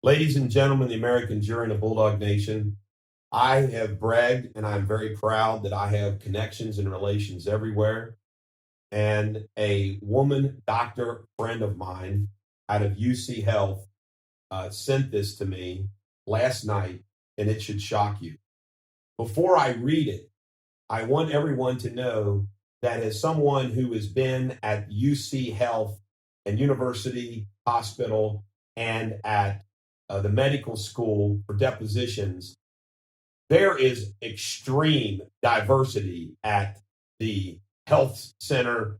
Ladies and gentlemen, the American jury and the Bulldog Nation, I have bragged and I'm very proud that I have connections and relations everywhere. And a woman doctor friend of mine out of UC Health sent this to me last night, and it should shock you. Before I read it, I want everyone to know that as someone who has been at UC Health and University Hospital and at the medical school for depositions, there is extreme diversity at the health center,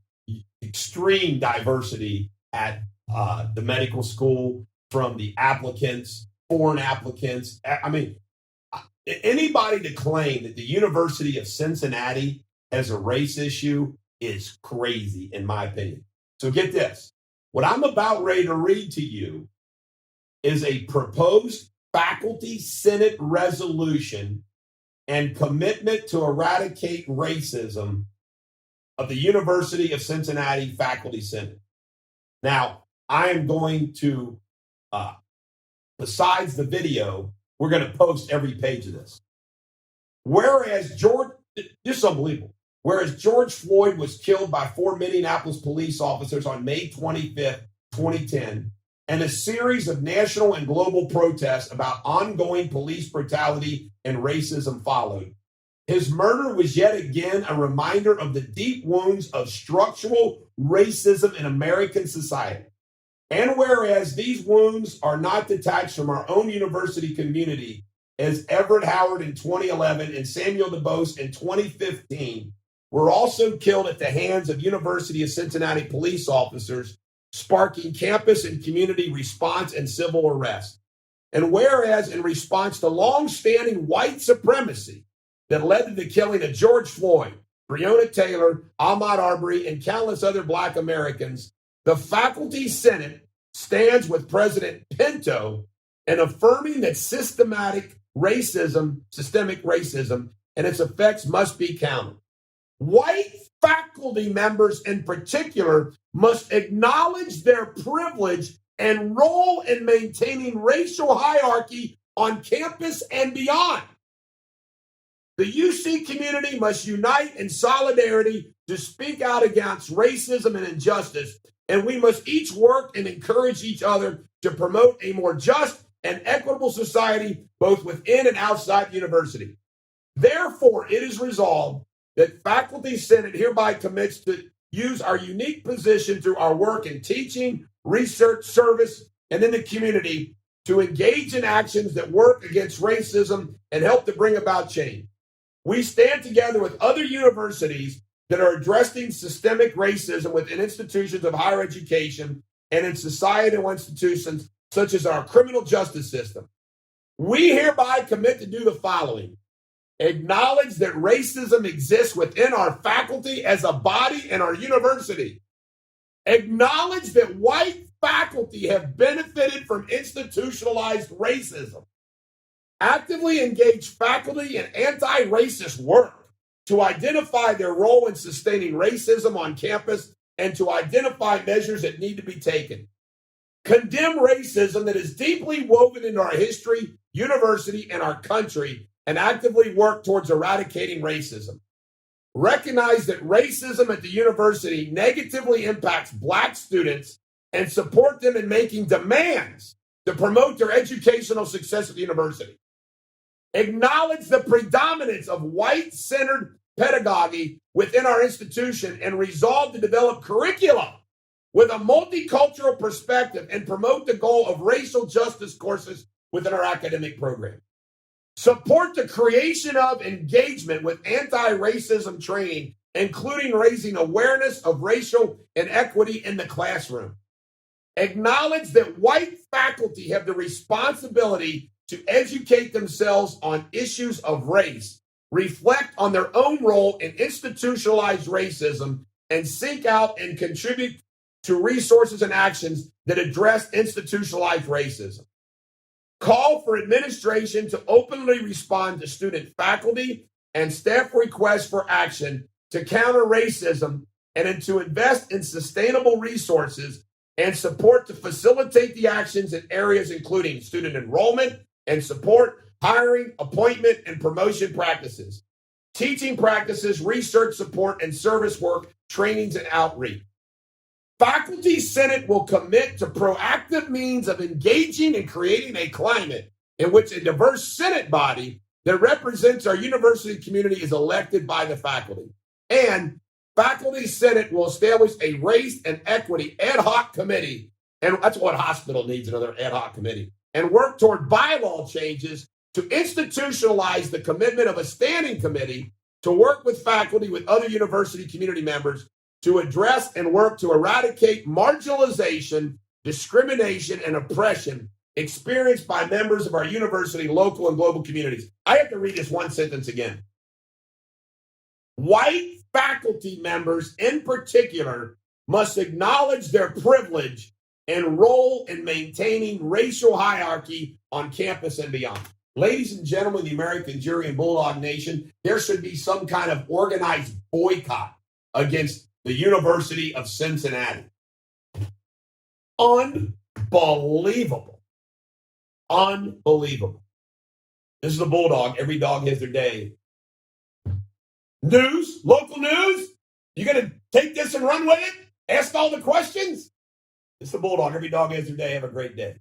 extreme diversity at the medical school from the applicants, foreign applicants. I mean, anybody to claim that the University of Cincinnati has a race issue is crazy, in my opinion. So get this. What I'm about ready to read to you is a proposed faculty senate resolution and commitment to eradicate racism of the University of Cincinnati Faculty Senate. Now, I am going to, besides the video, we're going to post every page of this. Whereas this is unbelievable. Whereas George Floyd was killed by 4 Minneapolis police officers on May 25th, 2010, and a series of national and global protests about ongoing police brutality and racism followed. His murder was yet again a reminder of the deep wounds of structural racism in American society. And whereas these wounds are not detached from our own university community, as Everett Howard in 2011 and Samuel DuBose in 2015 were also killed at the hands of University of Cincinnati police officers, sparking campus and community response and civil arrest. And whereas in response to long-standing white supremacy that led to the killing of George Floyd, Breonna Taylor, Ahmaud Arbery, and countless other Black Americans, the Faculty Senate stands with President Pinto in affirming that systemic racism and its effects must be countered. White faculty members in particular must acknowledge their privilege and role in maintaining racial hierarchy on campus and beyond. The UC community must unite in solidarity to speak out against racism and injustice, and we must each work and encourage each other to promote a more just and equitable society, both within and outside the university. Therefore, it is resolved that Faculty Senate hereby commits to use our unique position through our work in teaching, research, service, and in the community to engage in actions that work against racism and help to bring about change. We stand together with other universities that are addressing systemic racism within institutions of higher education and in societal institutions such as our criminal justice system. We hereby commit to do the following: acknowledge that racism exists within our faculty as a body and our university. Acknowledge that white faculty have benefited from institutionalized racism. Actively engage faculty in anti-racist work to identify their role in sustaining racism on campus and to identify measures that need to be taken. Condemn racism that is deeply woven into our history, university, and our country, and actively work towards eradicating racism. Recognize that racism at the university negatively impacts Black students and support them in making demands to promote their educational success at the university. Acknowledge the predominance of white-centered pedagogy within our institution and resolve to develop curricula with a multicultural perspective and promote the goal of racial justice courses within our academic program. Support the creation of engagement with anti-racism training, including raising awareness of racial inequity in the classroom. Acknowledge that white faculty have the responsibility to educate themselves on issues of race, reflect on their own role in institutionalized racism, and seek out and contribute to resources and actions that address institutionalized racism. Call for administration to openly respond to student, faculty, and staff requests for action to counter racism and to invest in sustainable resources and support to facilitate the actions in areas including student enrollment and support, hiring, appointment, and promotion practices, teaching practices, research support, and service work, trainings, and outreach. Faculty Senate will commit to proactive means of engaging and creating a climate in which a diverse Senate body that represents our university community is elected by the faculty. And Faculty Senate will establish a race and equity ad hoc committee, and that's what hospital needs, another ad hoc committee, and work toward bylaw changes to institutionalize the commitment of a standing committee to work with faculty with other university community members to address and work to eradicate marginalization, discrimination, and oppression experienced by members of our university, local, and global communities. I have to read this one sentence again. White faculty members in particular must acknowledge their privilege and role in maintaining racial hierarchy on campus and beyond. Ladies and gentlemen, the American jury and Bulldog Nation, there should be some kind of organized boycott against the University of Cincinnati. Unbelievable. Unbelievable. This is the Bulldog. Every dog has their day. News, local news. You going to take this and run with it? Ask all the questions? It's the Bulldog. Every dog has their day. Have a great day.